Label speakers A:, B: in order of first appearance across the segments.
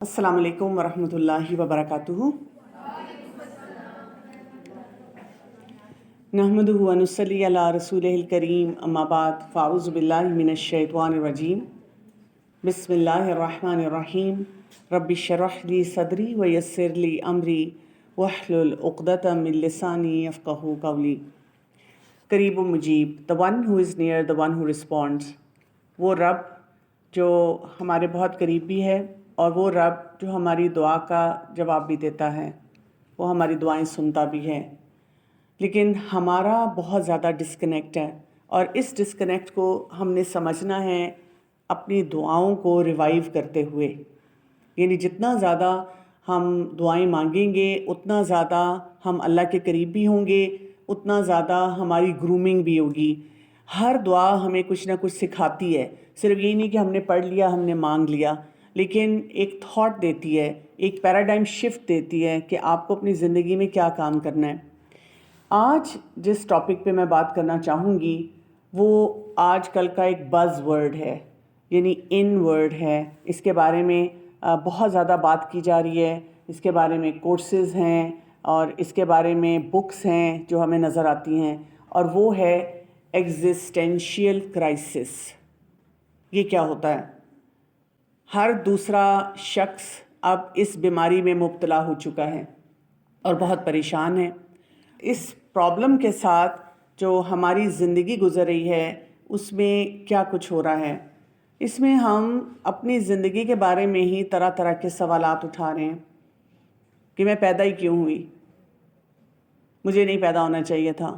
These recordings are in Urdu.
A: السلام علیکم ورحمۃ اللہ وبرکاتہ۔ نحمدہ ونصلی علی رسولہ الکریم، اما بعد، فاعوذ باللہ من الشیطان الرجیم، بسم اللہ الرحمن الرحیم۔ رب اشرح لی صدری ویسر لی امری واحلل عقدۃ من لسانی یفقہوا قولی۔ قریب و Mujeeb, the one who is near, the one who responds، وہ رب جو ہمارے بہت قریب بھی ہے اور وہ رب جو ہماری دعا کا جواب بھی دیتا ہے، وہ ہماری دعائیں سنتا بھی ہے۔ لیکن ہمارا بہت زیادہ ڈسکنیکٹ ہے، اور اس ڈسکنیکٹ کو ہم نے سمجھنا ہے اپنی دعاؤں کو ریوائیو کرتے ہوئے۔ یعنی جتنا زیادہ ہم دعائیں مانگیں گے اتنا زیادہ ہم اللہ کے قریب بھی ہوں گے، اتنا زیادہ ہماری گرومنگ بھی ہوگی۔ ہر دعا ہمیں کچھ نہ کچھ سکھاتی ہے، صرف یہی نہیں کہ ہم نے پڑھ لیا، ہم نے مانگ لیا، لیکن ایک تھاٹ دیتی ہے، ایک پیراڈائم شفٹ دیتی ہے کہ آپ کو اپنی زندگی میں کیا کام کرنا ہے۔ آج جس ٹاپک پہ میں بات کرنا چاہوں گی وہ آج کل کا ایک بز ورڈ ہے، یعنی ان ورڈ ہے۔ اس کے بارے میں بہت زیادہ بات کی جا رہی ہے، اس کے بارے میں کورسز ہیں اور اس کے بارے میں بکس ہیں جو ہمیں نظر آتی ہیں، اور وہ ہے ایگزسٹینشیل کرائسس۔ یہ کیا ہوتا ہے؟ ہر دوسرا شخص اب اس بیماری میں مبتلا ہو چکا ہے اور بہت پریشان ہے۔ اس پرابلم کے ساتھ جو ہماری زندگی گزر رہی ہے اس میں کیا کچھ ہو رہا ہے؟ اس میں ہم اپنی زندگی کے بارے میں ہی طرح طرح کے سوالات اٹھا رہے ہیں کہ میں پیدا ہی کیوں ہوئی؟ مجھے نہیں پیدا ہونا چاہیے تھا۔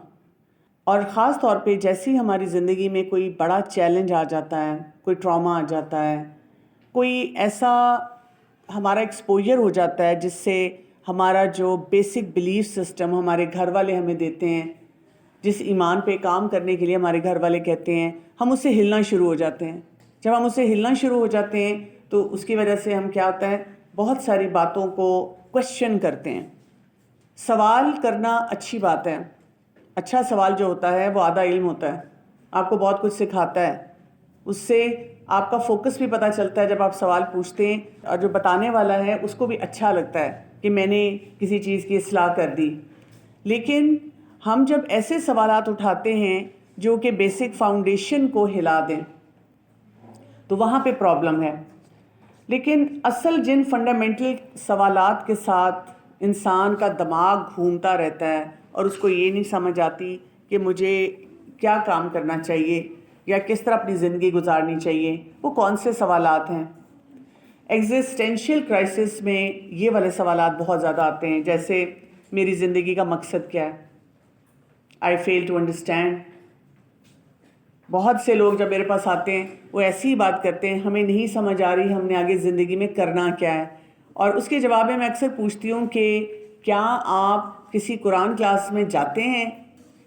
A: اور خاص طور پہ جیسی ہماری زندگی میں کوئی بڑا چیلنج آ جاتا ہے، کوئی ٹراما آ جاتا ہے، کوئی ایسا ہمارا ایکسپوجر ہو جاتا ہے جس سے ہمارا جو بیسک بلیف سسٹم ہمارے گھر والے ہمیں دیتے ہیں، جس ایمان پہ کام کرنے کے لیے ہمارے گھر والے کہتے ہیں، ہم اس سے ہلنا شروع ہو جاتے ہیں۔ جب ہم اس سے ہلنا شروع ہو جاتے ہیں تو اس کی وجہ سے ہم کیا ہوتا ہے، بہت ساری باتوں کو کویشچن کرتے ہیں۔ سوال کرنا اچھی بات ہے، اچھا سوال جو ہوتا ہے وہ آدھا علم ہوتا ہے، آپ کو بہت کچھ سکھاتا ہے۔ اس سے آپ کا فوکس بھی پتہ چلتا ہے جب آپ سوال پوچھتے ہیں، اور جو بتانے والا ہے اس کو بھی اچھا لگتا ہے کہ میں نے کسی چیز کی اصلاح کر دی۔ لیکن ہم جب ایسے سوالات اٹھاتے ہیں جو کہ بیسک فاؤنڈیشن کو ہلا دیں تو وہاں پہ پرابلم ہے۔ لیکن اصل جن فنڈامنٹل سوالات کے ساتھ انسان کا دماغ گھومتا رہتا ہے اور اس کو یہ نہیں سمجھ آتی کہ مجھے کیا کام کرنا چاہیے یا کس طرح اپنی زندگی گزارنی چاہیے، وہ کون سے سوالات ہیں؟ ایگزسٹینشیل کرائسس میں یہ والے سوالات بہت زیادہ آتے ہیں، جیسے میری زندگی کا مقصد کیا ہے؟ آئی فیل ٹو انڈرسٹینڈ۔ بہت سے لوگ جب میرے پاس آتے ہیں وہ ایسی ہی بات کرتے ہیں، ہمیں نہیں سمجھ آ رہی ہم نے آگے زندگی میں کرنا کیا ہے۔ اور اس کے جواب میں اکثر پوچھتی ہوں کہ کیا آپ کسی قرآن کلاس میں جاتے ہیں؟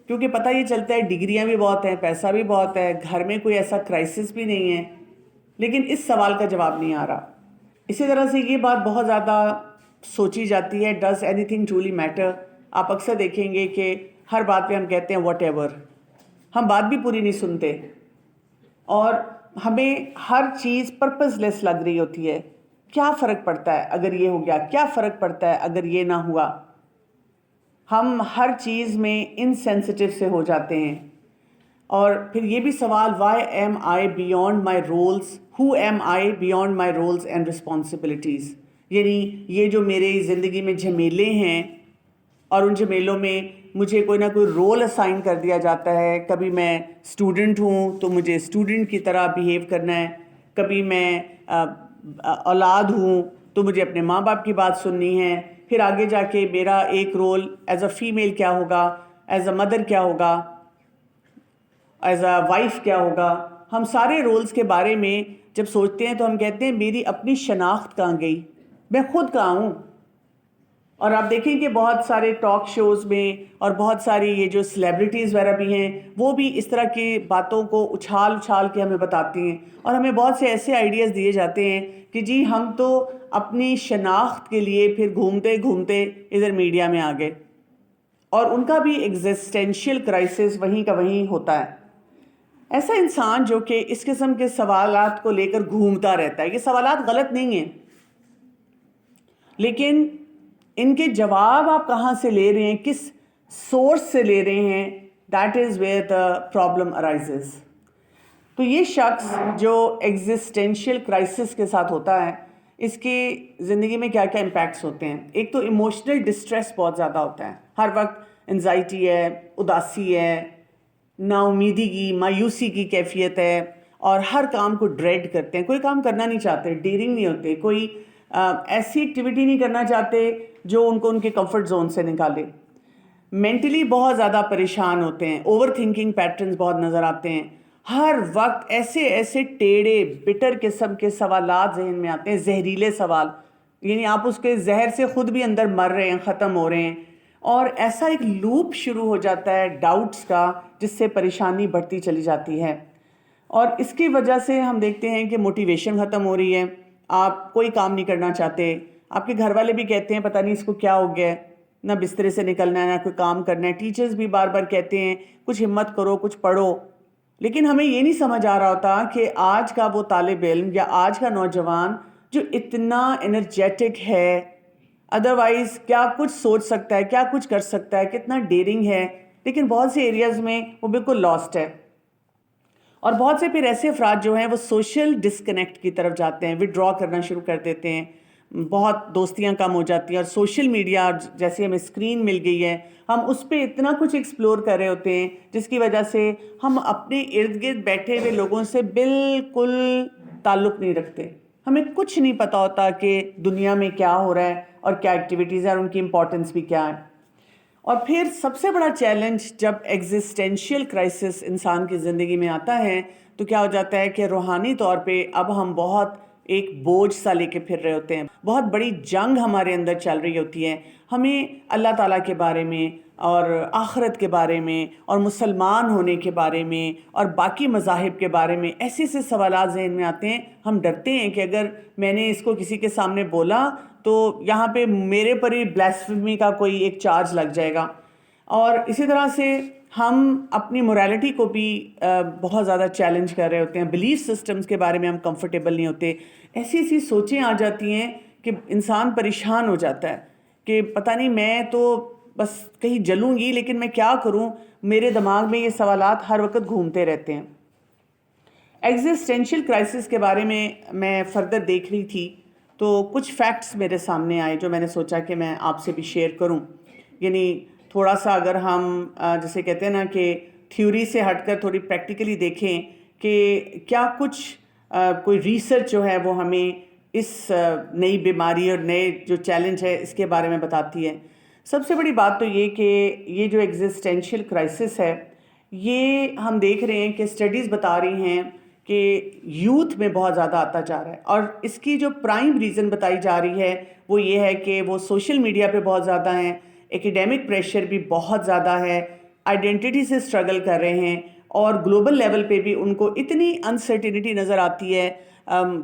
A: کیونکہ پتہ یہ چلتا ہے ڈگریاں بھی بہت ہیں، پیسہ بھی بہت ہے، گھر میں کوئی ایسا کرائسس بھی نہیں ہے، لیکن اس سوال کا جواب نہیں آ رہا۔ اسی طرح سے یہ بات بہت زیادہ سوچی جاتی ہے، does anything truly matter? آپ اکثر دیکھیں گے کہ ہر بات پہ ہم کہتے ہیں واٹ ایور، ہم بات بھی پوری نہیں سنتے، اور ہمیں ہر چیز پرپز لیس لگ رہی ہوتی ہے۔ کیا فرق پڑتا ہے اگر یہ ہو گیا؟ کیا فرق پڑتا ہے اگر یہ نہ ہوا؟ ہم ہر چیز میں انسینسٹیو سے ہو جاتے ہیں۔ اور پھر یہ بھی سوال، why am I beyond my roles, who am I beyond my roles and responsibilities? یعنی یہ جو میری زندگی میں جھمیلے ہیں اور ان جھمیلوں میں مجھے کوئی نہ کوئی رول اسائن کر دیا جاتا ہے، کبھی میں اسٹوڈنٹ ہوں تو مجھے اسٹوڈنٹ کی طرح بیہیو کرنا ہے، کبھی میں اولاد ہوں تو مجھے اپنے ماں باپ کی بات سننی ہے، پھر آگے جا کے میرا ایک رول ایز اے فیمیل کیا ہوگا، ایز اے مدر کیا ہوگا، ایز اے وائف کیا ہوگا۔ ہم سارے رولز کے بارے میں جب سوچتے ہیں تو ہم کہتے ہیں میری اپنی شناخت کہاں گئی، میں خود کہاں ہوں؟ اور آپ دیکھیں کہ بہت سارے ٹاک شوز میں اور بہت ساری یہ جو سیلیبریٹیز وغیرہ بھی ہیں وہ بھی اس طرح کی باتوں کو اچھال اچھال کے ہمیں بتاتی ہیں، اور ہمیں بہت سے ایسے آئیڈیاز دیے جاتے ہیں کہ جی ہم تو اپنی شناخت کے لیے پھر گھومتے گھومتے ادھر میڈیا میں آ گئے، اور ان کا بھی ایگزسٹینشیل کرائسس وہیں کا وہیں ہوتا ہے۔ ایسا انسان جو کہ اس قسم کے سوالات کو لے کر گھومتا رہتا ہے، یہ سوالات غلط نہیں ہیں، لیکن ان کے جواب آپ کہاں سے لے رہے ہیں, کس سورس سے لے رہے ہیں, that is where the problem arises. تو یہ شخص جو ایگزسٹینشیل کرائسس کے ساتھ ہوتا ہے, اس کی زندگی میں کیا کیا امپیکٹس ہوتے ہیں. ایک تو ایموشنل ڈسٹریس بہت زیادہ ہوتا ہے, ہر وقت انزائٹی ہے, اداسی ہے, نا امیدی کی, مایوسی کی کیفیت ہے, اور ہر کام کو ڈریڈ کرتے ہیں, کوئی کام کرنا نہیں چاہتے, ڈیئرنگ نہیں ہوتے, کوئی ایسی ایکٹیویٹی نہیں کرنا چاہتے جو ان کو ان کے کمفرٹ زون سے نکالے. مینٹلی بہت زیادہ پریشان ہوتے ہیں, اوور تھنکنگ پیٹرنز بہت نظر آتے ہیں, ہر وقت ایسے ایسے ٹیڑھے بٹر قسم کے سوالات ذہن میں آتے ہیں, زہریلے سوال, یعنی آپ اس کے زہر سے خود بھی اندر مر رہے ہیں, ختم ہو رہے ہیں, اور ایسا ایک لوپ شروع ہو جاتا ہے ڈاؤٹس کا, جس سے پریشانی بڑھتی چلی جاتی ہے. اور اس کی وجہ سے ہم دیکھتے ہیں کہ موٹیویشن ختم ہو رہی ہے, آپ کوئی کام نہیں کرنا چاہتے, آپ کے گھر والے بھی کہتے ہیں پتہ نہیں اس کو کیا ہو گیا ہے, نہ بسترے سے نکلنا ہے, نہ کوئی کام کرنا ہے, ٹیچرز بھی بار بار کہتے ہیں کچھ ہمت کرو, کچھ پڑھو. لیکن ہمیں یہ نہیں سمجھ آ رہا ہوتا کہ آج کا وہ طالب علم یا آج کا نوجوان جو اتنا انرجیٹک ہے, ادروائز کیا کچھ سوچ سکتا ہے, کیا کچھ کر سکتا ہے, کتنا ڈیئرنگ ہے, لیکن بہت سے ایریاز میں وہ بالکل لاسٹ ہے. اور بہت سے پھر ایسے افراد جو ہیں وہ سوشل ڈسکنیکٹ کی طرف جاتے ہیں, وڈرا کرنا شروع کر دیتے ہیں, بہت دوستیاں کم ہو جاتی ہیں, اور سوشل میڈیا جیسے ہمیں اسکرین مل گئی ہے, ہم اس پہ اتنا کچھ ایکسپلور کر رہے ہوتے ہیں جس کی وجہ سے ہم اپنے ارد گرد بیٹھے ہوئے لوگوں سے بالکل تعلق نہیں رکھتے. ہمیں کچھ نہیں پتہ ہوتا کہ دنیا میں کیا ہو رہا ہے اور کیا ایکٹیویٹیز ہیں اور ان کی امپورٹنس بھی کیا ہے. اور پھر سب سے بڑا چیلنج جب ایگزسٹینشیل کرائسس انسان کی زندگی میں آتا ہے تو کیا ہو جاتا ہے کہ روحانی طور پہ اب ہم بہت ایک بوجھ سا لے کے پھر رہے ہوتے ہیں, بہت بڑی جنگ ہمارے اندر چل رہی ہوتی ہے. ہمیں اللہ تعالیٰ کے بارے میں اور آخرت کے بارے میں اور مسلمان ہونے کے بارے میں اور باقی مذاہب کے بارے میں ایسے ایسے سوالات ذہن میں آتے ہیں, ہم ڈرتے ہیں کہ اگر میں نے اس کو کسی کے سامنے بولا تو یہاں پہ میرے پر ہی بلیسفیمی کا کوئی ایک چارج لگ جائے گا. اور اسی طرح سے ہم اپنی موریلٹی کو بھی بہت زیادہ چیلنج کر رہے ہوتے ہیں, بلیف سسٹمز کے بارے میں ہم کمفرٹیبل نہیں ہوتے, ایسی ایسی سوچیں آ جاتی ہیں کہ انسان پریشان ہو جاتا ہے کہ پتہ نہیں میں تو بس کہیں جلوں گی, لیکن میں کیا کروں, میرے دماغ میں یہ سوالات ہر وقت گھومتے رہتے ہیں. ایگزسٹینشیل کرائسس کے بارے میں فردر دیکھ رہی تھی تو کچھ فیکٹس میرے سامنے آئے جو میں نے سوچا کہ میں آپ سے بھی شیئر کروں. یعنی تھوڑا سا اگر ہم جسے کہتے ہیں نا کہ تھیوری سے ہٹ کر تھوڑی پریکٹیکلی دیکھیں کہ کیا کچھ کوئی ریسرچ جو ہے وہ ہمیں اس نئی بیماری اور نئے جو چیلنج ہے اس کے بارے میں بتاتی ہے. سب سے بڑی بات تو یہ کہ یہ جو ایگزسٹینشیل کرائسس ہے یہ ہم دیکھ رہے ہیں کہ اسٹڈیز بتا رہی ہیں کہ یوتھ میں بہت زیادہ آتا جا رہا ہے, اور اس کی جو پرائم ریزن بتائی جا رہی ہے وہ یہ ہے کہ وہ سوشل میڈیا پہ بہت زیادہ ہیں, ایکیڈیمک پریشر بھی بہت زیادہ ہے, آئیڈینٹی سے اسٹرگل کر رہے ہیں, اور گلوبل لیول پہ بھی ان کو اتنی انسرٹینٹی نظر آتی ہے.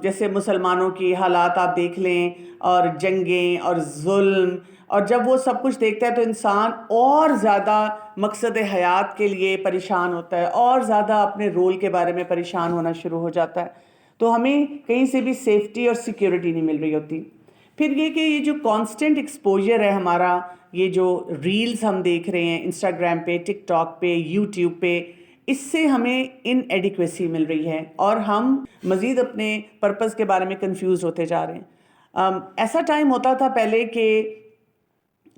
A: جیسے مسلمانوں کی حالات آپ دیکھ لیں, اور جنگیں اور ظلم, اور جب وہ سب کچھ دیکھتا ہے تو انسان اور زیادہ مقصد حیات کے لیے پریشان ہوتا ہے, اور زیادہ اپنے رول کے بارے میں پریشان ہونا شروع ہو جاتا ہے. تو ہمیں کہیں سے بھی سیفٹی اور سیکیورٹی نہیں مل رہی ہوتی. پھر یہ کہ یہ جو کانسٹنٹ ایکسپوجر ہے ہمارا, یہ جو ریلز ہم دیکھ رہے ہیں انسٹاگرام پہ, ٹک ٹاک پہ, یوٹیوب پہ, اس سے ہمیں ان ایڈیکویسی مل رہی ہے, اور ہم مزید اپنے پرپز کے بارے میں کنفیوز ہوتے جا رہے ہیں. ایسا ٹائم ہوتا تھا پہلے کہ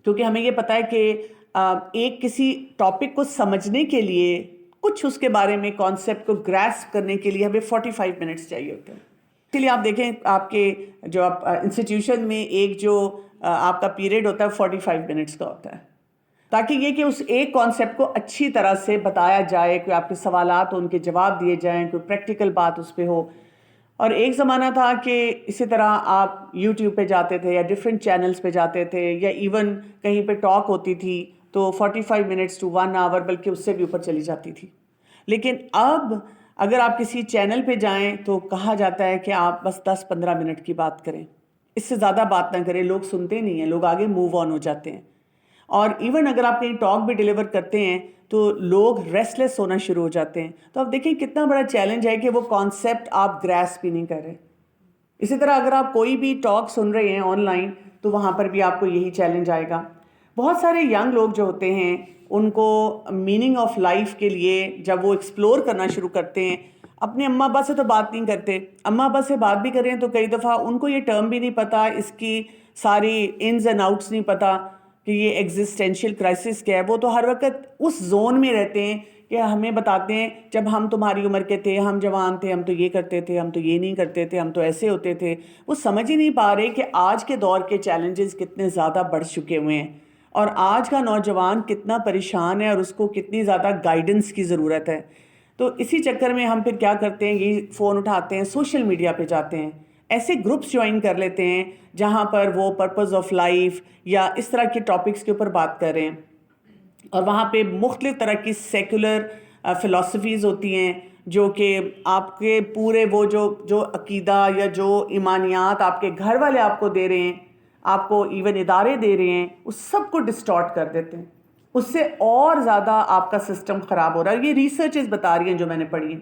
A: کیونکہ ہمیں یہ پتہ ہے کہ ایک کسی ٹاپک کو سمجھنے کے لیے, کچھ اس کے بارے میں کانسیپٹ کو گراسپ کرنے کے لیے ہمیں 45 منٹس چاہیے ہوتے ہیں. اس لیے آپ دیکھیں آپ کے جو آپ انسٹیٹیوشن میں ایک جو آپ کا پیریڈ ہوتا ہے 45 منٹس کا ہوتا ہے, تاکہ یہ کہ اس ایک کانسیپٹ کو اچھی طرح سے بتایا جائے, کوئی آپ کے سوالات ہو ان کے جواب دیے جائیں, کوئی پریکٹیکل بات اس پہ ہو. اور ایک زمانہ تھا کہ اسی طرح آپ یوٹیوب پہ جاتے تھے یا ڈفرینٹ چینلز پہ جاتے تھے, یا ایون کہیں پہ ٹاک ہوتی تھی تو 45 منٹس ٹو 1 آور بلکہ اس سے بھی اوپر چلی جاتی تھی. لیکن اب اگر آپ کسی چینل پہ جائیں تو کہا جاتا ہے کہ آپ بس 10-15 منٹ کی بات کریں, اس سے زیادہ بات نہ کریں. لوگ سنتے نہیں ہیں, لوگ آگے موو آن ہو جاتے ہیں. اور ایون اگر آپ کہیں ٹاک بھی ڈیلیور کرتے ہیں تو لوگ ریسٹ لیس ہونا شروع ہو جاتے ہیں. تو آپ دیکھیں کتنا بڑا چیلنج ہے کہ وہ کانسیپٹ آپ گراسپ بھی نہیں کر رہے. اسی طرح اگر آپ کوئی بھی ٹاک سن رہے ہیں آن لائن تو وہاں پر بھی آپ کو یہی چیلنج آئے گا. بہت سارے ینگ لوگ جو ہوتے ہیں ان کو میننگ آف لائف کے لیے جب وہ ایکسپلور کرنا شروع کرتے ہیں، اپنے اماں ابا سے تو بات نہیں کرتے، اماں ابا سے بات بھی کریں تو کئی دفعہ ان کو یہ ٹرم بھی نہیں پتہ، اس کی ساری انز اینڈ آؤٹس نہیں پتہ کہ یہ ایگزسٹینشیل کرائسس کیا ہے. وہ تو ہر وقت اس زون میں رہتے ہیں کہ ہمیں بتاتے ہیں جب ہم تمہاری عمر کے تھے، ہم جوان تھے، ہم تو یہ کرتے تھے، ہم تو یہ نہیں کرتے تھے، ہم تو ایسے ہوتے تھے. وہ سمجھ ہی نہیں پا رہے کہ آج کے دور کے چیلنجز کتنے زیادہ بڑھ چکے ہوئے ہیں اور آج کا نوجوان کتنا پریشان ہے اور اس کو کتنی زیادہ گائیڈنس کی ضرورت ہے. تو اسی چکر میں ہم پھر کیا کرتے ہیں، یہ فون اٹھاتے ہیں، سوشل میڈیا پہ جاتے ہیں، ایسے گروپس جوائن کر لیتے ہیں جہاں پر وہ پرپز آف لائف یا اس طرح کے ٹاپکس کے اوپر بات کر رہے ہیں. اور وہاں پہ مختلف طرح کی سیکولر فلاسفیز ہوتی ہیں جو کہ آپ کے پورے وہ جو عقیدہ یا جو ایمانیات آپ کے گھر والے آپ کو دے رہے ہیں، آپ کو ایون ادارے دے رہے ہیں، اس سب کو ڈسٹارٹ کر دیتے ہیں. اس سے اور زیادہ آپ کا سسٹم خراب ہو رہا ہے. یہ ریسرچز بتا رہی ہیں جو میں نے پڑھی ہیں.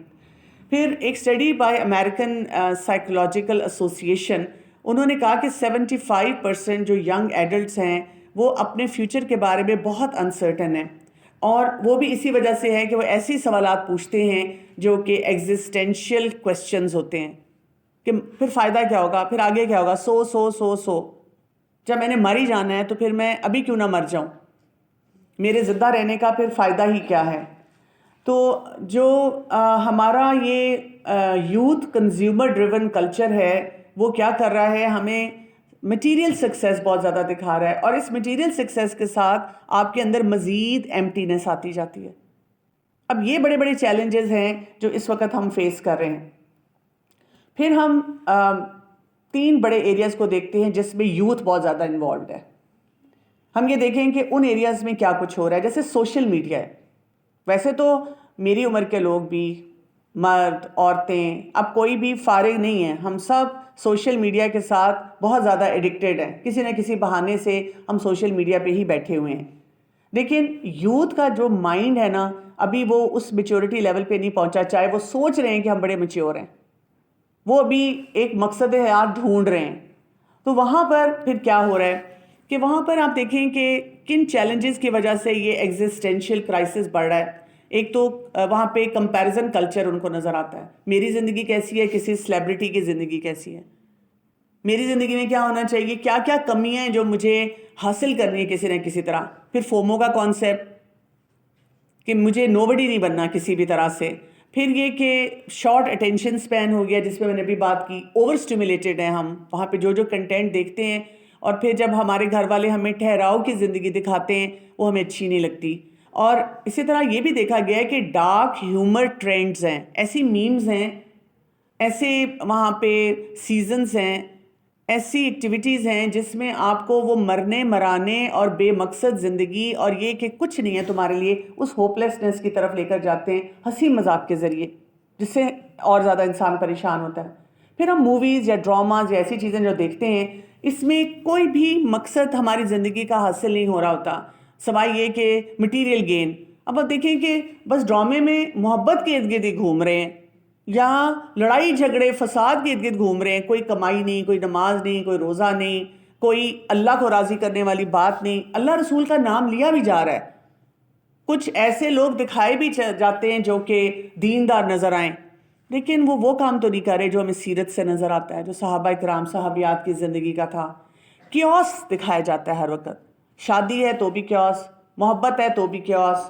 A: پھر ایک study by American psychological association, انہوں نے کہا کہ 75% جو ینگ ایڈلٹس ہیں وہ اپنے فیوچر کے بارے میں بہت انسرٹن ہیں، اور وہ بھی اسی وجہ سے ہے کہ وہ ایسی سوالات پوچھتے ہیں جو کہ ایگزسٹینشیل کویسچنز ہوتے ہیں کہ پھر فائدہ کیا ہوگا، پھر آگے کیا ہوگا، سو جب میں نے مر ہی جانا ہے تو پھر میں ابھی کیوں نہ مر جاؤں، میرے زندہ رہنے کا پھر فائدہ ہی کیا ہے. تو جو ہمارا یہ یوتھ کنزیومر ڈریون کلچر ہے وہ کیا کر رہا ہے، ہمیں مٹیریل سکسیس بہت زیادہ دکھا رہا ہے، اور اس مٹیریل سکسیس کے ساتھ آپ کے اندر مزید ایمٹینس آتی جاتی ہے. اب یہ بڑے بڑے چیلنجز ہیں جو اس وقت ہم فیس کر رہے ہیں. پھر ہم 3 بڑے ایریاز کو دیکھتے ہیں جس میں یوتھ بہت زیادہ انوالوڈ ہے. ہم یہ دیکھیں کہ ان ایریاز میں کیا کچھ ہو رہا ہے. جیسے سوشل میڈیا ہے، ویسے تو میری عمر کے لوگ بھی، مرد، عورتیں، اب کوئی بھی فارغ نہیں ہے، ہم سب سوشل میڈیا کے ساتھ بہت زیادہ ایڈکٹیڈ ہیں. کسی نہ کسی بہانے سے ہم سوشل میڈیا پہ ہی بیٹھے ہوئے ہیں. لیکن یوتھ کا جو مائنڈ ہے نا، ابھی وہ اس میچورٹی لیول پہ نہیں پہنچا، چاہے وہ سوچ رہے ہیں کہ ہم بڑے میچور ہیں، وہ ابھی ایک مقصد حیات ڈھونڈ رہے ہیں. تو وہاں پر پھر کیا ہو رہا ہے کہ وہاں پر آپ دیکھیں کہ کن چیلنجز کی وجہ سے یہ ایگزسٹینشیل کرائسس بڑھ رہا ہے. ایک تو وہاں پہ کمپیریزن کلچر ان کو نظر آتا ہے. میری زندگی کیسی ہے، کسی سیلیبریٹی کی زندگی کیسی ہے، میری زندگی میں کیا ہونا چاہیے، کیا کیا کمیاں ہیں جو مجھے حاصل کرنی ہے کسی نہ کسی طرح. پھر فومو کا کانسیپٹ کہ مجھے نوبڈی نہیں بننا کسی بھی طرح سے. پھر یہ کہ شارٹ اٹینشن سپین ہو گیا جس پہ میں نے ابھی بات کی، اوور اسٹیمولیٹڈ ہیں ہم، وہاں پہ جو کنٹینٹ دیکھتے ہیں، اور پھر جب ہمارے گھر والے ہمیں ٹھہراؤ کی زندگی دکھاتے ہیں وہ ہمیں اچھی نہیں لگتی. اور اسی طرح یہ بھی دیکھا گیا ہے کہ ڈارک ہیومر ٹرینڈز ہیں، ایسی میمز ہیں، ایسے وہاں پہ سیزنز ہیں، ایسی ایکٹیویٹیز ہیں جس میں آپ کو وہ مرنے مرانے اور بے مقصد زندگی اور یہ کہ کچھ نہیں ہے تمہارے لیے، اس ہوپلیسنس کی طرف لے کر جاتے ہیں ہنسی مذاق کے ذریعے، جس سے اور زیادہ انسان پریشان ہوتا ہے. پھر ہم موویز یا ڈراماز یا ایسی چیزیں جو دیکھتے ہیں، اس میں کوئی بھی مقصد ہماری زندگی کا حاصل نہیں ہو رہا ہوتا سوائے یہ کہ مٹیریل گین. اب آپ دیکھیں کہ بس ڈرامے میں محبت کے ارد گرد ہی گھوم رہے ہیں، یا لڑائی جھگڑے فساد کے ارد گرد گھوم رہے ہیں، کوئی کمائی نہیں، کوئی نماز نہیں، کوئی روزہ نہیں، کوئی اللہ کو راضی کرنے والی بات نہیں. اللہ رسول کا نام لیا بھی جا رہا ہے، کچھ ایسے لوگ دکھائے بھی جاتے ہیں جو کہ دیندار نظر آئیں، لیکن وہ کام تو نہیں کر رہے جو ہمیں سیرت سے نظر آتا ہے، جو صحابہ کرام صحابیات کی زندگی کا تھا. کیوس دکھایا جاتا ہے ہر وقت، شادی ہے تو بھی کیوس، محبت ہے تو بھی کیوس،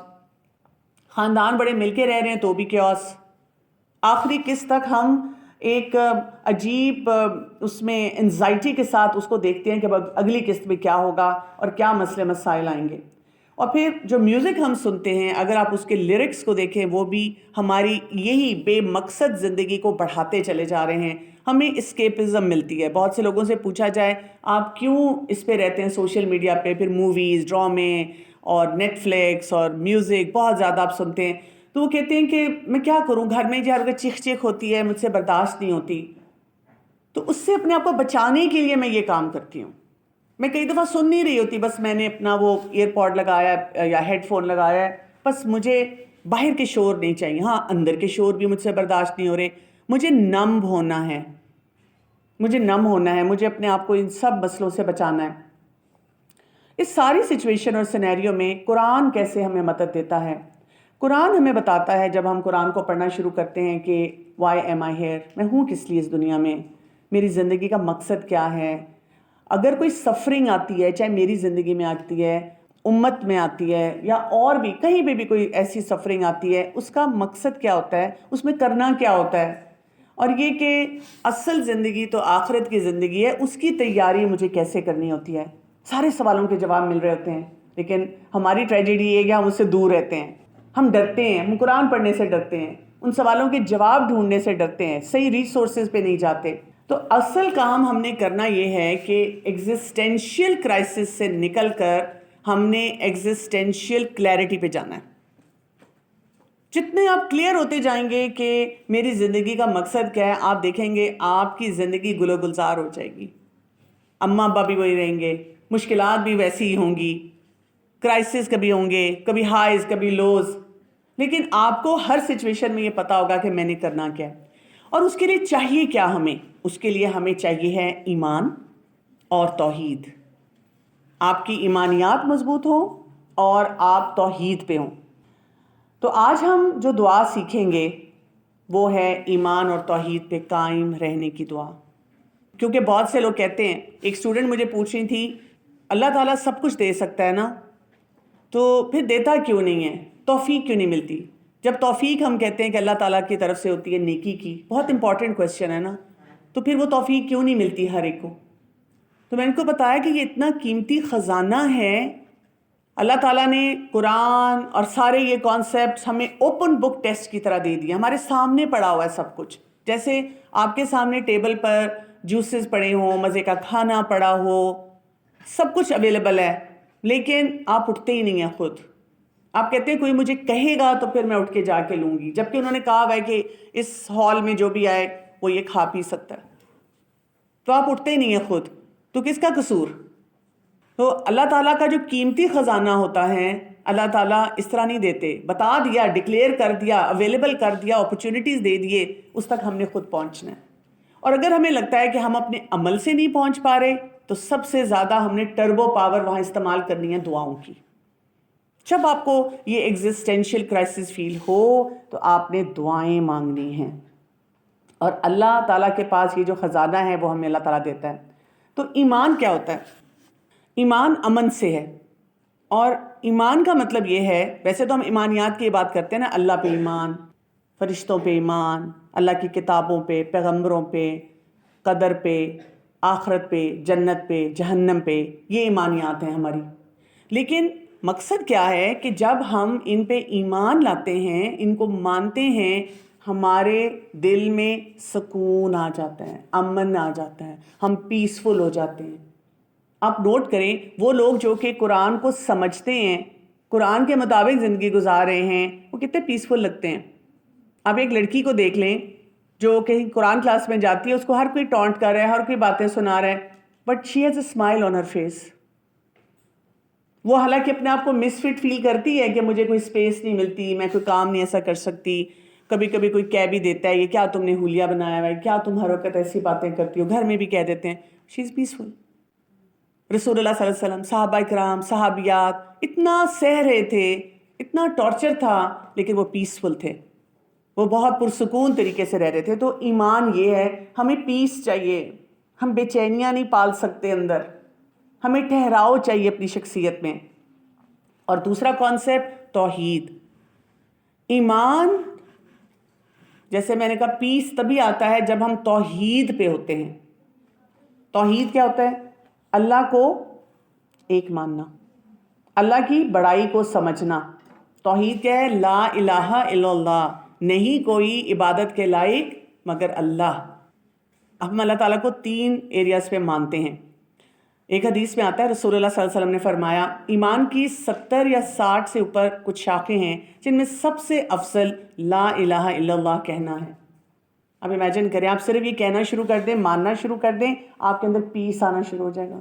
A: خاندان بڑے مل کے رہ رہے ہیں تو بھی کیوس. آخری قسط تک ہم ایک عجیب اس میں انزائٹی کے ساتھ اس کو دیکھتے ہیں کہ اگلی قسط میں کیا ہوگا اور کیا مسئلے مسائل آئیں گے. اور پھر جو میوزک ہم سنتے ہیں، اگر آپ اس کے لیرکس کو دیکھیں، وہ بھی ہماری یہی بے مقصد زندگی کو بڑھاتے چلے جا رہے ہیں. ہمیں اسکیپزم ملتی ہے. بہت سے لوگوں سے پوچھا جائے آپ کیوں اس پہ رہتے ہیں سوشل میڈیا پہ، پھر موویز، ڈرامے اور نیٹ فلکس اور میوزک بہت زیادہ آپ سنتے ہیں، تو وہ کہتے ہیں کہ میں کیا کروں، گھر میں جو چیخ چیخ ہوتی ہے مجھ سے برداشت نہیں ہوتی. تو اس سے اپنے آپ کو بچانے کے لیے میں یہ کام کرتی ہوں. میں کئی دفعہ سن نہیں رہی ہوتی، بس میں نے اپنا وہ ایئر پوڈ لگایا یا ہیڈ فون لگایا ہے، بس مجھے باہر کے شور نہیں چاہیے. ہاں، اندر کے شور بھی مجھ سے برداشت نہیں ہو رہے، مجھے نمب ہونا ہے. مجھے نم ہونا ہے، مجھے اپنے آپ کو ان سب مسئلوں سے بچانا ہے۔ اس ساری سچویشن اور سینیریو میں قرآن کیسے ہمیں مدد دیتا ہے؟ قرآن ہمیں بتاتا ہے جب ہم قرآن کو پڑھنا شروع کرتے ہیں کہ وائی ایم آئی ہیئر، میں ہوں کس لیے اس دنیا میں، میری زندگی کا مقصد کیا ہے۔ اگر کوئی سفرنگ آتی ہے، چاہے میری زندگی میں آتی ہے، امت میں آتی ہے، یا اور بھی کہیں پہ بھی کوئی ایسی سفرنگ آتی ہے، اس کا مقصد کیا ہوتا ہے، اس میں کرنا کیا ہوتا ہے، اور یہ کہ اصل زندگی تو آخرت کی زندگی ہے، اس کی تیاری مجھے کیسے کرنی ہوتی ہے۔ سارے سوالوں کے جواب مل رہے ہوتے ہیں، لیکن ہماری ٹریجڈی یہ ہے کہ ہم اس سے دور رہتے ہیں، ہم ڈرتے ہیں، ہم قرآن پڑھنے سے ڈرتے ہیں، ان سوالوں کے جواب ڈھونڈنے سے ڈرتے ہیں، صحیح ریسورسز پہ نہیں جاتے۔ تو اصل کام ہم نے کرنا یہ ہے کہ ایگزسٹینشیل کرائسس سے نکل کر ہم نے ایگزسٹینشیل کلیئرٹی پہ جانا ہے۔ جتنے آپ کلیئر ہوتے جائیں گے کہ میری زندگی کا مقصد کیا ہے، آپ دیکھیں گے آپ کی زندگی گل و گلزار ہو جائے گی، اماں ابا بھی وہی رہیں گے، مشکلات بھی ویسی ہی ہوں گی، کرائسس کبھی ہوں گے، کبھی ہائیز کبھی لوز، لیکن آپ کو ہر سچویشن میں یہ پتا ہوگا کہ میں نے کرنا کیا ہے۔ اور اس کے لیے چاہیے کیا ہمیں؟ اس کے لیے ہمیں چاہیے ہے ایمان اور توحید۔ آپ کی ایمانیات مضبوط ہوں اور آپ توحید پہ ہوں۔ تو آج ہم جو دعا سیکھیں گے وہ ہے ایمان اور توحید پہ قائم رہنے کی دعا۔ کیونکہ بہت سے لوگ کہتے ہیں، ایک اسٹوڈنٹ مجھے پوچھ رہی تھی، اللہ تعالیٰ سب کچھ دے سکتا ہے نا، تو پھر دیتا کیوں نہیں ہے، توفیق کیوں نہیں ملتی؟ جب توفیق ہم کہتے ہیں کہ اللہ تعالیٰ کی طرف سے ہوتی ہے نیکی کی، بہت امپورٹنٹ کویسچن ہے نا، تو پھر وہ توفیق کیوں نہیں ملتی ہر ایک کو؟ تو میں ان کو بتایا کہ یہ اتنا قیمتی خزانہ ہے، اللہ تعالیٰ نے قرآن اور سارے یہ کانسیپٹس ہمیں اوپن بک ٹیسٹ کی طرح دے دیا، ہمارے سامنے پڑا ہوا ہے سب کچھ۔ جیسے آپ کے سامنے ٹیبل پر جوسز پڑے ہوں، مزے کا کھانا پڑا ہو، سب کچھ اویلیبل ہے، لیکن آپ اٹھتے ہی نہیں ہیں خود۔ آپ کہتے ہیں کوئی مجھے کہے گا تو پھر میں اٹھ کے جا کے لوں گی، جبکہ انہوں نے کہا ہوا ہے کہ اس ہال میں جو بھی آئے وہ یہ کھا پی سکتا ہے، تو آپ اٹھتے ہی نہیں ہیں خود، تو کس کا قصور؟ تو اللہ تعالیٰ کا جو قیمتی خزانہ ہوتا ہے، اللہ تعالیٰ اس طرح نہیں دیتے، بتا دیا، ڈکلیئر کر دیا، اویلیبل کر دیا، اپرچونٹیز دے دیے، اس تک ہم نے خود پہنچنا ہے۔ اور اگر ہمیں لگتا ہے کہ ہم اپنے عمل سے نہیں پہنچ پا رہے، تو سب سے زیادہ ہم نے ٹربو پاور وہاں استعمال کرنی ہے دعاؤں کی۔ جب آپ کو یہ ایگزسٹینشیل کرائسس فیل ہو تو آپ نے دعائیں مانگنی ہیں، اور اللہ تعالیٰ کے پاس یہ جو خزانہ ہے وہ ہمیں اللہ تعالیٰ دیتا ہے۔ تو ایمان کیا ہوتا ہے؟ ایمان امن سے ہے، اور ایمان کا مطلب یہ ہے، ویسے تو ہم ایمانیات کی بات کرتے ہیں نا، اللہ پہ ایمان، فرشتوں پہ ایمان، اللہ کی کتابوں پہ، پیغمبروں پہ، قدر پہ، آخرت پہ، جنت پہ، جہنم پہ، یہ ایمانیات ہیں ہماری۔ لیکن مقصد کیا ہے کہ جب ہم ان پہ ایمان لاتے ہیں، ان کو مانتے ہیں، ہمارے دل میں سکون آ جاتا ہے، امن آ جاتا ہے، ہم پیسفل ہو جاتے ہیں۔ آپ نوٹ کریں، وہ لوگ جو کہ قرآن کو سمجھتے ہیں، قرآن کے مطابق زندگی گزار رہے ہیں، وہ کتنے پیسفل لگتے ہیں۔ آپ ایک لڑکی کو دیکھ لیں جو کہیں قرآن کلاس میں جاتی ہے، اس کو ہر کوئی ٹونٹ کر رہا ہے، ہر کوئی باتیں سنا رہا ہے، but she has a smile on her face. وہ حالانکہ اپنے آپ کو مس فٹ فیل کرتی ہے کہ مجھے کوئی اسپیس نہیں ملتی، میں کوئی کام نہیں ایسا کر سکتی، کبھی کبھی کوئی کہہ بھی دیتا ہے یہ کیا تم نے حلیہ بنایا ہوا ہے، کیا تم ہر وقت ایسی باتیں کرتی ہو، گھر میں بھی کہہ دیتے ہیں۔ شی از پیسفل۔ رسول اللہ صلی اللہ علیہ وسلم، صحابہ کرام، صحابیات اتنا سہ رہے تھے، اتنا ٹارچر تھا، لیکن وہ پیسفل تھے، وہ بہت پرسکون طریقے سے رہ رہے تھے۔ تو ایمان یہ ہے، ہمیں پیس چاہیے، ہم بے چینیاں نہیں پال سکتے اندر، ہمیں ٹھہراؤ چاہیے اپنی شخصیت میں۔ اور دوسرا کانسیپٹ توحید۔ ایمان، جیسے میں نے کہا، پیس تبھی آتا ہے جب ہم توحید پہ ہوتے ہیں۔ توحید کیا ہوتا ہے؟ اللہ کو ایک ماننا، اللہ کی بڑائی کو سمجھنا۔ توحید کیا ہے؟ لا الہ الا اللہ، نہیں کوئی عبادت کے لائق مگر اللہ۔ ہم اللہ تعالیٰ کو 3 ایریاز پہ مانتے ہیں۔ ایک حدیث میں آتا ہے، رسول اللہ صلی اللہ علیہ وسلم نے فرمایا، ایمان کی 70 یا 60 سے اوپر کچھ شاخیں ہیں، جن میں سب سے افضل لا الہ الا اللہ کہنا ہے۔ اب امیجن کریں، آپ صرف یہ کہنا شروع کر دیں، ماننا شروع کر دیں، آپ کے اندر پیس آنا شروع ہو جائے گا،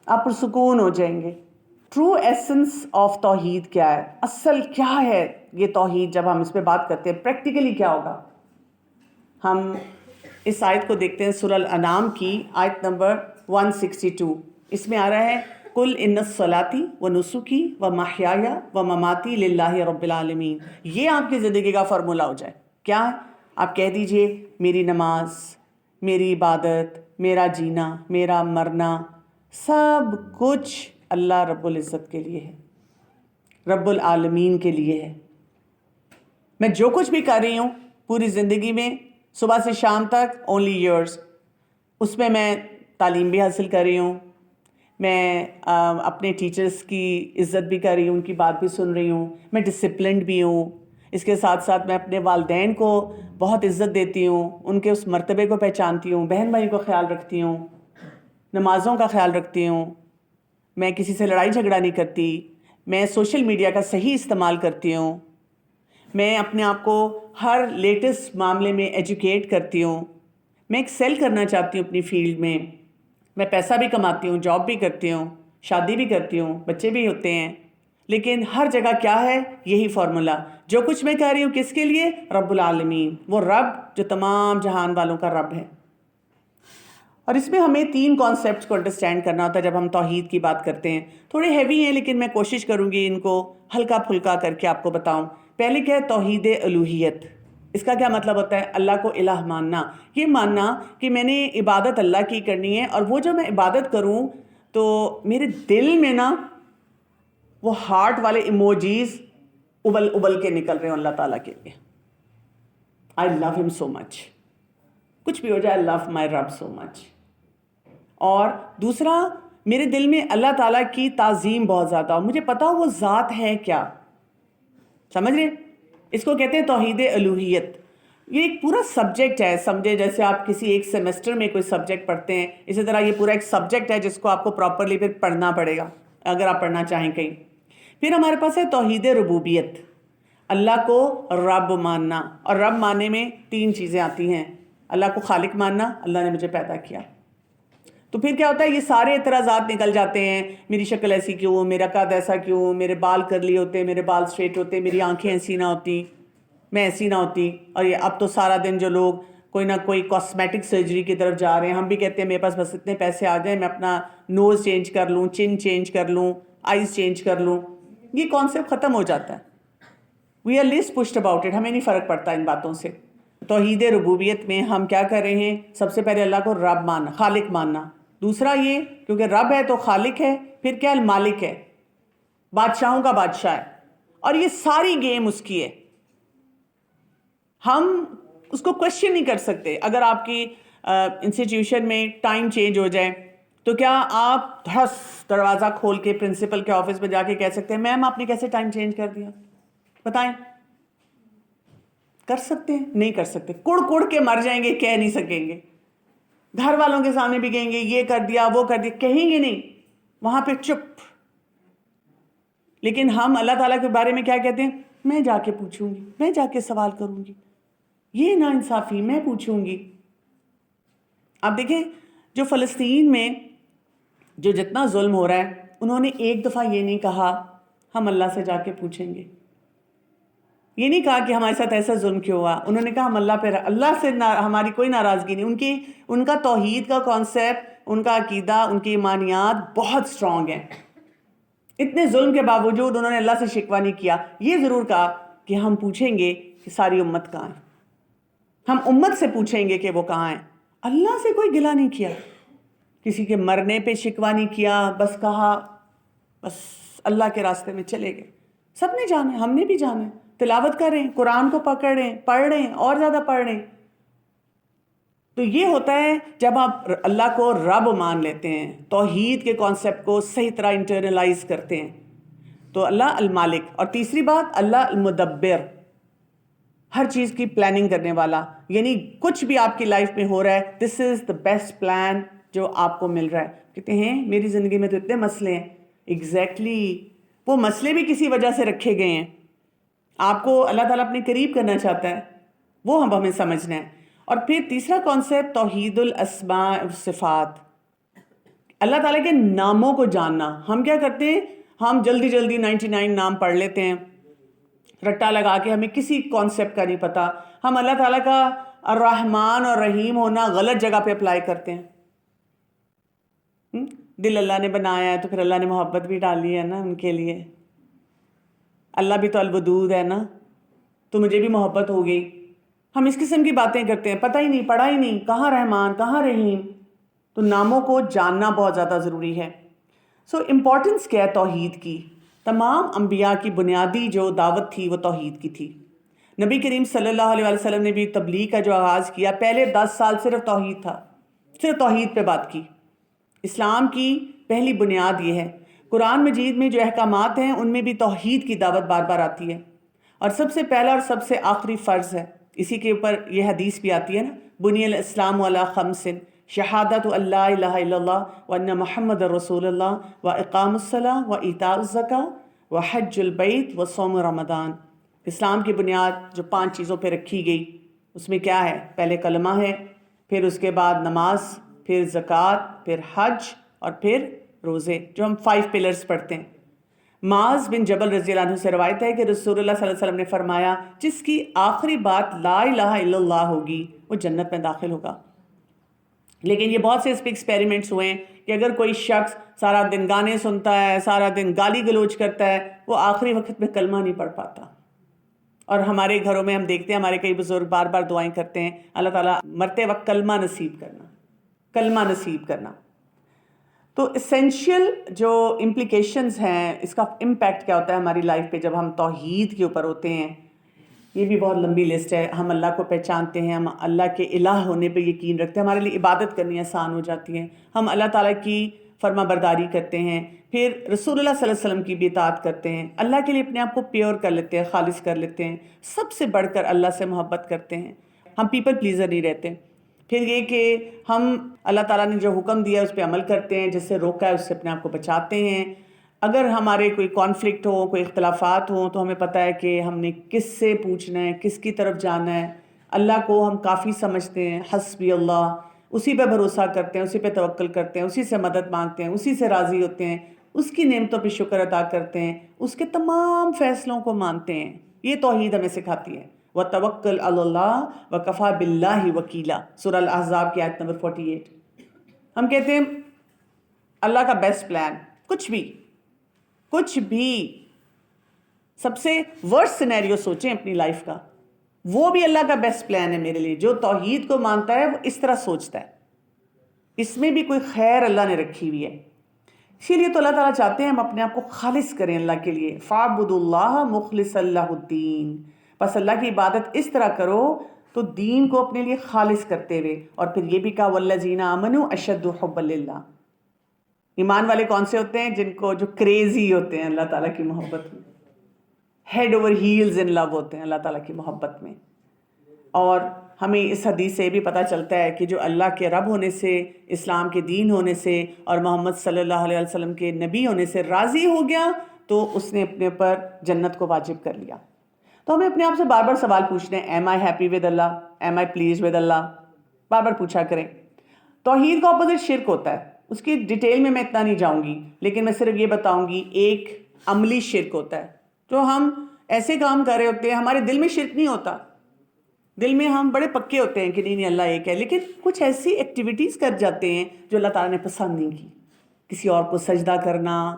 A: آپ پرسکون ہو جائیں گے۔ ٹرو ایسنس آف توحید کیا ہے؟ اصل کیا ہے یہ توحید؟ جب ہم اس پہ بات کرتے ہیں پریکٹیکلی کیا ہوگا؟ ہم اس آیت کو دیکھتے ہیں، سورہ الانعام کی آیت نمبر 162. اس میں آ رہا ہے قل ان الصلاتی و نسکی و محیایا و مماتی للہ رب العالمین. یہ آپ کی زندگی کا فارمولہ ہو جائے. کیا ہے؟ آپ کہہ دیجئے میری نماز، میری عبادت، میرا جینا، میرا مرنا، سب کچھ اللہ رب العزت کے لیے ہے، رب العالمین کے لیے ہے. میں جو کچھ بھی کر رہی ہوں پوری زندگی میں صبح سے شام تک اونلی یورز. اس میں تعلیم بھی حاصل کر رہی ہوں، میں اپنے ٹیچرز کی عزت بھی کر رہی ہوں، ان کی بات بھی سن رہی ہوں، میں ڈسپلنڈ بھی ہوں. اس کے ساتھ ساتھ میں اپنے والدین کو بہت عزت دیتی ہوں، ان کے اس مرتبے کو پہچانتی ہوں، بہن بھائی کو خیال رکھتی ہوں، نمازوں کا خیال رکھتی ہوں، میں کسی سے لڑائی جھگڑا نہیں کرتی، میں سوشل میڈیا کا صحیح استعمال کرتی ہوں، میں اپنے آپ کو ہر لیٹسٹ معاملے میں ایجوکیٹ کرتی ہوں، میں ایکسیل کرنا چاہتی ہوں اپنی فیلڈ میں پیسہ بھی کماتی ہوں، جاب بھی کرتی ہوں، شادی بھی کرتی ہوں، بچے بھی ہوتے ہیں. لیکن ہر جگہ کیا ہے؟ یہی فارمولا. جو کچھ میں کہہ رہی ہوں کس کے لیے؟ رب العالمین، وہ رب جو تمام جہان والوں کا رب ہے. اور اس میں ہمیں 3 کانسیپٹس کو انڈرسٹینڈ کرنا ہوتا ہے جب ہم توحید کی بات کرتے ہیں. تھوڑے ہیوی ہیں لیکن میں کوشش کروں گی ان کو ہلکا پھلکا کر کے آپ کو بتاؤں. پہلے کیا ہے؟ توحید الوہیت. اس کا کیا مطلب ہوتا ہے؟ اللہ کو الہ ماننا. یہ ماننا کہ میں نے عبادت اللہ کی کرنی ہے، اور وہ جو میں عبادت کروں تو میرے دل میں نا وہ ہارٹ والے ایموجیز ابل کے نکل رہے ہوں اللہ تعالیٰ کے لیے. آئی لو ہم سو مچ. کچھ بھی ہو جائے، آئی لو مائی رب سو مچ. اور دوسرا، میرے دل میں اللہ تعالیٰ کی تعظیم بہت زیادہ ہو، مجھے پتا ہو وہ ذات ہے کیا. سمجھ رہے؟ اس کو کہتے ہیں توحید الوہیت. یہ ایک پورا سبجیکٹ ہے. سمجھے جیسے آپ کسی ایک سیمسٹر میں کوئی سبجیکٹ پڑھتے ہیں، اسی طرح یہ پورا ایک سبجیکٹ ہے جس کو آپ کو پراپرلی پھر پڑھنا پڑے گا اگر آپ پڑھنا چاہیں کہیں. پھر ہمارے پاس ہے توحید ربوبیت، اللہ کو رب ماننا. اور رب ماننے میں 3 چیزیں آتی ہیں. اللہ کو خالق ماننا، اللہ نے مجھے پیدا کیا. تو پھر کیا ہوتا ہے؟ یہ سارے اعتراضات نکل جاتے ہیں. میری شکل ایسی کیوں، میرا قد ایسا کیوں، میرے بال کرلی ہوتے، میرے بال اسٹریٹ ہوتے، میری آنکھیں ایسی نہ ہوتی، میں ایسی نہ ہوتی. اور یہ اب تو سارا دن جو لوگ کوئی نہ کوئی کاسمیٹک سرجری کی طرف جا رہے ہیں، ہم بھی کہتے ہیں میرے پاس بس اتنے پیسے آ جائیں میں اپنا نوز چینج کر لوں، چن چینج کر لوں، آئیز چینج کر لوں. یہ کانسیپٹ ختم ہو جاتا ہے. We are less pushed about it. ہمیں نہیں فرق پڑتا ان باتوں سے. توحید ربوبیت میں ہم کیا کر رہے ہیں؟ سب سے پہلے اللہ کو رب ماننا، خالق ماننا. دوسرا یہ کیونکہ رب ہے تو خالق ہے. پھر کیا؟ المالک ہے، بادشاہوں کا بادشاہ ہے، اور یہ ساری گیم اس کی ہے. ہم اس کو کوشچن نہیں کر سکتے. اگر آپ کی انسٹیٹیوشن میں ٹائم چینج ہو جائے تو کیا آپ دھڑس دروازہ کھول کے پرنسپل کے آفس میں جا کے کہہ سکتے ہیں میم آپ نے کیسے ٹائم چینج کر دیا؟ بتائیں، کر سکتے ہیں؟ نہیں کر سکتے. کڑ کے مر جائیں گے، کہہ نہیں سکیں گے. گھر والوں کے سامنے بھی کہیں گے یہ کر دیا وہ کر دیا، کہیں گے نہیں، وہاں پہ چپ. لیکن ہم اللہ تعالیٰ کے بارے میں کیا کہتے ہیں؟ میں جا کے پوچھوں گی، میں جا کے سوال کروں گی، یہ نا انصافی میں پوچھوں گی. آپ دیکھیں جو فلسطین میں جو جتنا ظلم ہو رہا ہے، انہوں نے ایک دفعہ یہ نہیں کہا ہم اللہ سے جا کے پوچھیں گے. یہ نہیں کہا کہ ہمارے ساتھ ایسا ظلم کیوں ہوا. انہوں نے کہا ہم اللہ سے ہماری کوئی ناراضگی نہیں. ان کا توحید کا کانسیپٹ، ان کا عقیدہ، ان کی ایمانیات بہت سٹرونگ ہیں. اتنے ظلم کے باوجود انہوں نے اللہ سے شکوہ نہیں کیا. یہ ضرور کہا کہ ہم پوچھیں گے کہ ساری امت کہاں ہے، ہم امت سے پوچھیں گے کہ وہ کہاں ہیں. اللہ سے کوئی گلہ نہیں کیا، کسی کے مرنے پہ شکوہ نہیں کیا، بس کہا بس اللہ کے راستے میں چلے گئے. سب نے جانا ہے، ہم نے بھی جانا ہے. تلاوت کریں، قرآن کو پکڑیں، پڑھ رہے ہیں، اور زیادہ پڑھ رہے ہیں. تو یہ ہوتا ہے جب آپ اللہ کو رب مان لیتے ہیں، توحید کے کانسیپٹ کو صحیح طرح انٹرنلائز کرتے ہیں، تو اللہ المالک. اور تیسری بات، اللہ المدبر، ہر چیز کی پلاننگ کرنے والا. یعنی کچھ بھی آپ کی لائف میں ہو رہا ہے، دس از دا بیسٹ پلان جو آپ کو مل رہا ہے. کہتے ہیں میری زندگی میں تو اتنے مسئلے ہیں. ایگزیکٹلی وہ مسئلے بھی کسی وجہ سے رکھے گئے ہیں. آپ کو اللہ تعالیٰ اپنے قریب کرنا چاہتا ہے، وہ ہمیں سمجھنا ہے. اور پھر تیسرا کانسیپٹ توحید الاسماء والصفات، اللہ تعالیٰ کے ناموں کو جاننا. ہم کیا کرتے ہیں؟ ہم جلدی 99 نام پڑھ لیتے ہیں رٹا لگا کے، ہمیں کسی کانسیپٹ کا نہیں پتا. ہم اللہ تعالیٰ کا الرحمن اور رحیم ہونا غلط جگہ پہ اپلائی کرتے ہیں. دل اللہ نے بنایا ہے تو پھر اللہ نے محبت بھی ڈالی ہے نا ان کے لیے. اللہ بھی تو الودود ہے نا, تو مجھے بھی محبت ہو گئی. ہم اس قسم کی باتیں کرتے ہیں, پتہ ہی نہیں, پڑھا ہی نہیں, کہاں رحمان کہاں رحیم. تو ناموں کو جاننا بہت زیادہ ضروری ہے. سو امپورٹنس کیا ہے توحید کی؟ تمام انبیاء کی بنیادی جو دعوت تھی وہ توحید کی تھی. نبی کریم صلی اللہ علیہ وسلم نے بھی تبلیغ کا جو آغاز کیا, پہلے 10 سال صرف توحید تھا, صرف توحید پہ بات کی. اسلام کی پہلی بنیاد یہ ہے. قرآن مجید میں جو احکامات ہیں ان میں بھی توحید کی دعوت بار بار آتی ہے, اور سب سے پہلا اور سب سے آخری فرض ہے. اسی کے اوپر یہ حدیث بھی آتی ہے نا, بنی الاسلام علی خمس شہادت اللہ الہ الا اللہ وان محمد رسول اللہ و اقام الصلاۃ و ایتاء الزکاۃ و حج البیت و صوم رمضان. اسلام کی بنیاد جو 5 چیزوں پہ رکھی گئی اس میں کیا ہے؟ پہلے کلمہ ہے, پھر اس کے بعد نماز, پھر زکوٰۃ, پھر حج, اور پھر روزے, جو ہم 5 پلرز پڑھتے ہیں. معاذ بن جبل رضی اللہ عنہ سے روایت ہے کہ رسول اللہ صلی اللہ علیہ وسلم نے فرمایا, جس کی آخری بات لا الہ الا اللہ ہوگی وہ جنت میں داخل ہوگا. لیکن یہ بہت سے اس پہ ایکسپیریمنٹس ہوئے ہیں کہ اگر کوئی شخص سارا دن گانے سنتا ہے, سارا دن گالی گلوچ کرتا ہے, وہ آخری وقت میں کلمہ نہیں پڑھ پاتا. اور ہمارے گھروں میں ہم دیکھتے ہیں ہمارے کئی بزرگ بار بار دعائیں کرتے ہیں, اللہ تعالیٰ مرتے وقت کلمہ نصیب کرنا, کلمہ نصیب کرنا. تو اسینشیل جو امپلیکیشنز ہیں, اس کا امپیکٹ کیا ہوتا ہے ہماری لائف پہ جب ہم توحید کے اوپر ہوتے ہیں, یہ بھی بہت لمبی لسٹ ہے. ہم اللہ کو پہچانتے ہیں, ہم اللہ کے الہ ہونے پہ یقین رکھتے ہیں, ہمارے لیے عبادت کرنی آسان ہو جاتی ہے, ہم اللہ تعالیٰ کی فرما برداری کرتے ہیں, پھر رسول اللہ صلی اللہ علیہ وسلم کی بھی اطاعت کرتے ہیں, اللہ کے لیے اپنے آپ کو پیور کر لیتے ہیں, خالص کر لیتے ہیں, سب سے بڑھ کر اللہ سے محبت کرتے ہیں, ہم پیپل پلیزر نہیں رہتے. پھر یہ کہ ہم اللہ تعالیٰ نے جو حکم دیا اس پہ عمل کرتے ہیں, جس سے روکا ہے اس سے اپنے آپ کو بچاتے ہیں. اگر ہمارے کوئی کانفلکٹ ہو, کوئی اختلافات ہوں, تو ہمیں پتہ ہے کہ ہم نے کس سے پوچھنا ہے, کس کی طرف جانا ہے. اللہ کو ہم کافی سمجھتے ہیں, حسبی اللہ, اسی پہ بھروسہ کرتے ہیں, اسی پہ توکل کرتے ہیں, اسی سے مدد مانگتے ہیں, اسی سے راضی ہوتے ہیں, اس کی نعمتوں پہ شکر ادا کرتے ہیں, اس کے تمام فیصلوں کو مانتے ہیں. یہ توحید ہمیں سکھاتی ہے. وَتَوَكَّلْ عَلَى اللَّهِ وَكَفَى بِاللَّهِ وَكِيلًا, سورہ الاحزاب کی آیت نمبر 48. ہم کہتے ہیں اللہ کا بیسٹ پلان, کچھ بھی سب سے ورسٹ سینیریو سوچیں اپنی لائف کا, وہ بھی اللہ کا بیسٹ پلان ہے میرے لیے. جو توحید کو مانتا ہے وہ اس طرح سوچتا ہے, اس میں بھی کوئی خیر اللہ نے رکھی ہوئی ہے. اسی لیے تو اللہ تعالیٰ چاہتے ہیں ہم اپنے آپ کو خالص کریں اللہ کے لیے. فَاعْبُدُوا اللَّهَ مُخْلِصًا لَهُ الدِّينَ, بس اللہ کی عبادت اس طرح کرو تو دین کو اپنے لیے خالص کرتے ہوئے. اور پھر یہ بھی کہا وَالَّذِينَ آمَنُوا أَشَدُّ حُبًّا لِلَّهِ, ایمان والے کون سے ہوتے ہیں؟ جن کو جو کریزی ہوتے ہیں اللہ تعالیٰ کی محبت میں, ہیڈ اوور ہیلز ان لو ہوتے ہیں اللہ تعالیٰ کی محبت میں. اور ہمیں اس حدیث سے بھی پتہ چلتا ہے کہ جو اللہ کے رب ہونے سے, اسلام کے دین ہونے سے, اور محمد صلی اللہ علیہ وسلم کے نبی ہونے سے راضی ہو گیا, تو اس نے اپنے پر جنت کو واجب کر لیا. تو ہمیں اپنے آپ سے بار بار سوال پوچھنے ہیں, am I happy with Allah, am I please with Allah, بار بار پوچھا کریں. توحید کا اپوزٹ شرک ہوتا ہے, اس کی ڈیٹیل میں اتنا نہیں جاؤں گی, لیکن میں صرف یہ بتاؤں گی ایک عملی شرک ہوتا ہے. جو ہم ایسے کام کر رہے ہوتے ہیں, ہمارے دل میں شرک نہیں ہوتا, دل میں ہم بڑے پکے ہوتے ہیں کہ نہیں اللہ ایک ہے, لیکن کچھ ایسی ایکٹیویٹیز کر جاتے ہیں جو اللہ تعالیٰ نے پسند نہیں کی. کسی اور کو سجدہ کرنا,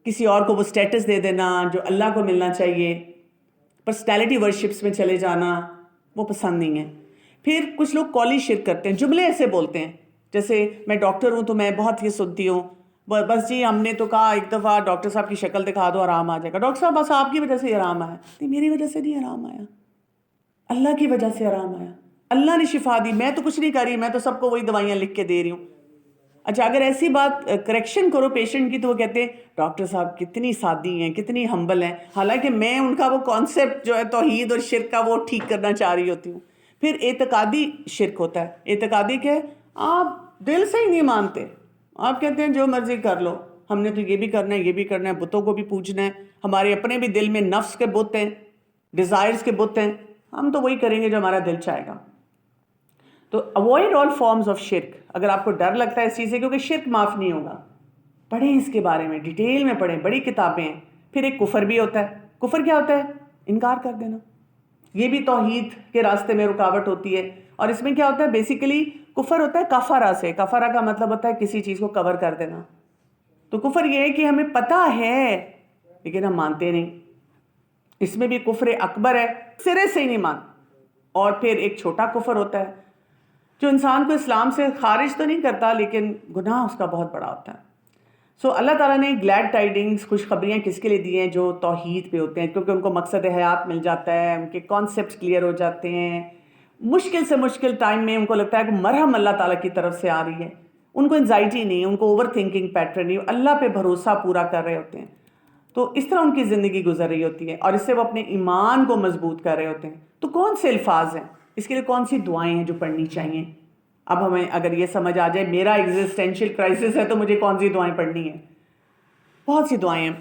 A: کسی اور کو وہ سٹیٹس دے دینا جو اللہ کو ملنا چاہیے, پرسنالٹی ورشپس میں چلے جانا, وہ پسند نہیں ہے. پھر کچھ لوگ قولی شرک کرتے ہیں, جملے ایسے بولتے ہیں جیسے میں ڈاکٹر ہوں تو میں بہت یہ سنتی ہوں, بس جی ہم نے تو کہا ایک دفعہ ڈاکٹر صاحب کی شکل دکھا دو آرام آ جائے گا. ڈاکٹر صاحب بس آپ کی وجہ سے یہ آرام آیا. نہیں, میری وجہ سے نہیں آرام آیا, اللہ کی وجہ سے آرام آیا. اللہ نے شفا دی, میں تو کچھ نہیں کر رہی, میں تو سب کو وہی دوائیاں لکھ کے دے رہی ہوں. اچھا, اگر ایسی بات کریکشن کرو پیشنٹ کی تو وہ کہتے ہیں ڈاکٹر صاحب کتنی سادی ہیں, کتنی ہمبل ہیں, حالانکہ میں ان کا وہ کانسیپٹ جو ہے توحید اور شرک کا وہ ٹھیک کرنا چاہ رہی ہوتی ہوں. پھر اعتقادی شرک ہوتا ہے. اعتقادی کہ آپ دل سے ہی نہیں مانتے, آپ کہتے ہیں جو مرضی کر لو, ہم نے تو یہ بھی کرنا ہے, یہ بھی کرنا ہے, بتوں کو بھی پوجنا ہے, ہمارے اپنے بھی دل میں نفس کے بت ہیں, ڈیزائرز کے بت ہیں, ہم تو وہی کریں گے جو ہمارا دل چاہے گا. تو اوائڈ آل فارمز آف شرک. اگر آپ کو ڈر لگتا ہے اس چیز سے, کیونکہ شرک معاف نہیں ہوگا, پڑھیں اس کے بارے میں ڈیٹیل میں پڑھیں, بڑی کتابیں ہیں. پھر ایک کفر بھی ہوتا ہے. کفر کیا ہوتا ہے؟ انکار کر دینا. یہ بھی توحید کے راستے میں رکاوٹ ہوتی ہے. اور اس میں کیا ہوتا ہے؟ بیسیکلی کفر ہوتا ہے کفرہ سے. کفرہ کا مطلب ہوتا ہے کسی چیز کو کور کر دینا. تو کفر یہ ہے کہ ہمیں پتہ ہے لیکن ہم مانتے نہیں. اس میں بھی کفر اکبر ہے، سرے سے ہی نہیں مانتے. اور پھر ایک چھوٹا کفر ہوتا ہے جو انسان کو اسلام سے خارج تو نہیں کرتا لیکن گناہ اس کا بہت بڑا ہوتا ہے. سو اللہ تعالیٰ نے گلیڈ ٹائڈنگز، خوشخبریاں کس کے لیے دی ہیں؟ جو توحید پہ ہوتے ہیں، کیونکہ ان کو مقصد حیات مل جاتا ہے، ان کے کانسیپٹس کلیئر ہو جاتے ہیں. مشکل سے مشکل ٹائم میں ان کو لگتا ہے کہ مرہم اللہ تعالیٰ کی طرف سے آ رہی ہے. ان کو انزائٹی نہیں، ان کو اوور تھنکنگ پیٹرن نہیں، اللہ پہ بھروسہ پورا کر رہے ہوتے ہیں. تو اس طرح ان کی زندگی گزر رہی ہوتی ہے اور اس سے وہ اپنے ایمان کو مضبوط کر رہے ہوتے ہیں. تو کون سے الفاظ ہیں اس کے لیے؟ کون سی دعائیں ہیں جو پڑھنی چاہیے؟ اب ہمیں اگر یہ سمجھ آ جائے میرا ایگزسٹینشیل کرائسس ہے تو مجھے کون سی دعائیں پڑھنی ہیں. بہت سی دعائیں ہیں،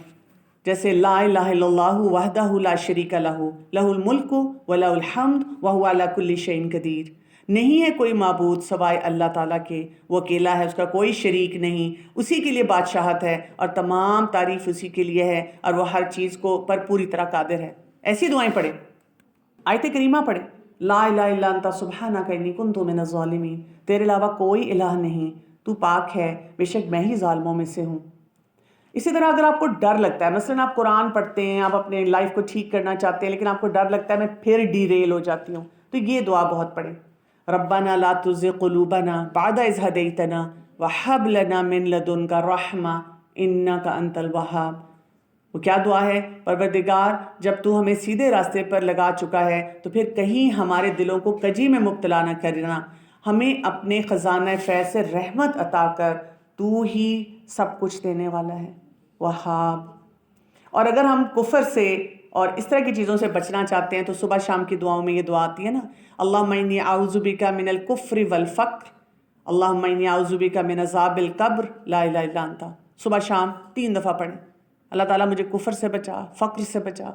A: جیسے لا الہ الا اللہ وحدہ لا شریک لہ لہ الملک ولہ الحمد وہو علی کل شیء قدیر. نہیں ہے کوئی معبود سوائے اللہ تعالیٰ کے، وہ اکیلا ہے، اس کا کوئی شریک نہیں، اسی کے لیے بادشاہت ہے اور تمام تعریف اسی کے لیے ہے اور وہ ہر چیز کو پر پوری طرح قادر ہے. ایسی دعائیں پڑھیں. آیت کریمہ پڑھیں، لا الہ الا انت سبحانک انی کنت من الظالمین. تیرے علاوہ کوئی الہ نہیں، تو پاک ہے، بے شک میں ہی ظالموں میں سے ہوں. اسی طرح اگر آپ کو ڈر لگتا ہے، مثلاً آپ قرآن پڑھتے ہیں، آپ اپنے لائف کو ٹھیک کرنا چاہتے ہیں لیکن آپ کو ڈر لگتا ہے میں پھر ڈی ریل ہو جاتی ہوں، تو یہ دعا بہت پڑھیں. ربنا لا تزغ قلوبنا بعد اذ ہدیتنا وہب لنا من لدنک رحمہ انک انت الوہاب. وہ کیا دعا ہے؟ پروردگار جب تو ہمیں سیدھے راستے پر لگا چکا ہے تو پھر کہیں ہمارے دلوں کو کجی میں مبتلا نہ کرنا، ہمیں اپنے خزانہ فیض سے رحمت عطا کر، تو ہی سب کچھ دینے والا ہے. وہاب. اور اگر ہم کفر سے اور اس طرح کی چیزوں سے بچنا چاہتے ہیں تو صبح شام کی دعاؤں میں یہ دعا آتی ہے نا، اللہم انی اعوذ بک من الکفر والفقر، اللہم انی اعوذ بک من عذاب القبر لا الہ الا انت. صبح شام 3 دفعہ پڑھیں، اللہ تعالیٰ مجھے کفر سے بچا، فقر سے بچا،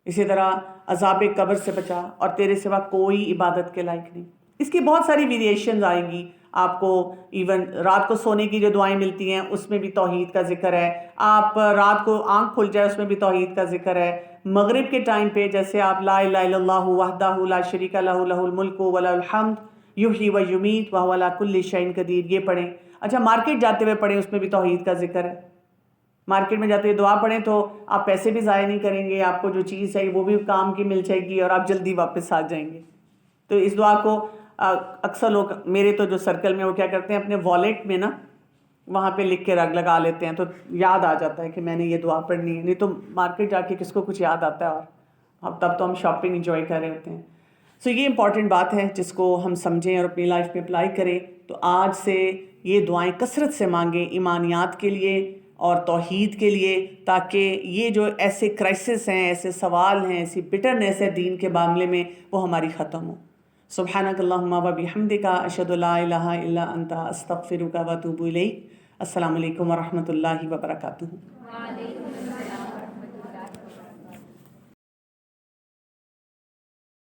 A: اسی طرح عذاب قبر سے بچا، اور تیرے سوا کوئی عبادت کے لائق نہیں. اس کی بہت ساری ویریشنز آئیں گی آپ کو. ایون رات کو سونے کی جو دعائیں ملتی ہیں اس میں بھی توحید کا ذکر ہے. آپ رات کو آنکھ کھل جائے اس میں بھی توحید کا ذکر ہے. مغرب کے ٹائم پہ جیسے آپ لا الہ الا اللہ وحدہ لا شریک لہ لہ الملک ولہ الحمد یحیی و یمیت وہو علی کل شیء قدیر، یہ پڑھیں. اچھا مارکیٹ جاتے ہوئے پڑھیں، اس میں بھی توحید کا ذکر ہے. مارکیٹ میں جاتے ہوئے دعا پڑھیں تو آپ پیسے بھی ضائع نہیں کریں گے، آپ کو جو چیز چاہیے وہ بھی کام کی مل جائے گی اور آپ جلدی واپس آ جائیں گے. تو اس دعا کو اکثر لوگ میرے تو جو سرکل میں وہ کیا کرتے ہیں اپنے والیٹ میں نا وہاں پہ لکھ کے رگ لگا لیتے ہیں تو یاد آ جاتا ہے کہ میں نے یہ دعا پڑھنی ہے. نہیں تو مارکیٹ جا کے کس کو کچھ یاد آتا ہے، اور اب تب تو ہم شاپنگ انجوائے کر رہے ہوتے ہیں. سو یہ امپورٹنٹ بات ہے جس کو ہم سمجھیں اور اپنی لائف میں اپلائی کریں. تو آج سے یہ دعائیں کثرت سے مانگیں ایمانیات کے لیے اور توحید کے لیے، تاکہ یہ جو ایسے کرائسس ہیں، ایسے سوال ہیں، ایسی بٹرنیس ہے دین کے معاملے میں، وہ ہماری ختم ہو. سبحانک اللہم و بحمدک اشہد لا الہ الا انت استغفرک و اتوب الیک. السلام علیکم ورحمۃ اللہ وبرکاتہ.